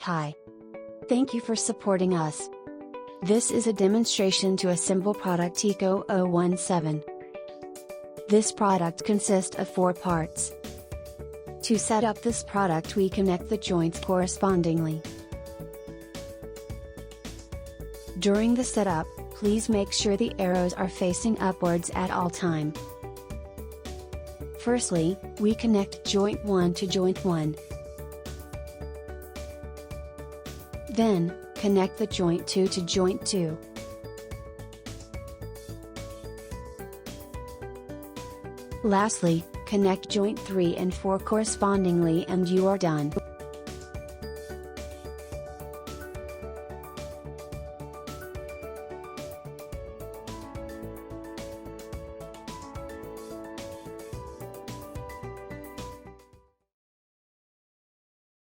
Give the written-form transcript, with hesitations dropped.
Hi. Thank you for supporting us. This is a demonstration to assemble product Eco 017. This product consists of 4 parts. To set up this product, we connect the joints correspondingly. During the setup, please make sure the arrows are facing upwards at all time. Firstly, we connect joint 1 to joint 1. Then, connect the joint 2 to joint 2. Lastly, connect joint 3 and 4 correspondingly and you are done.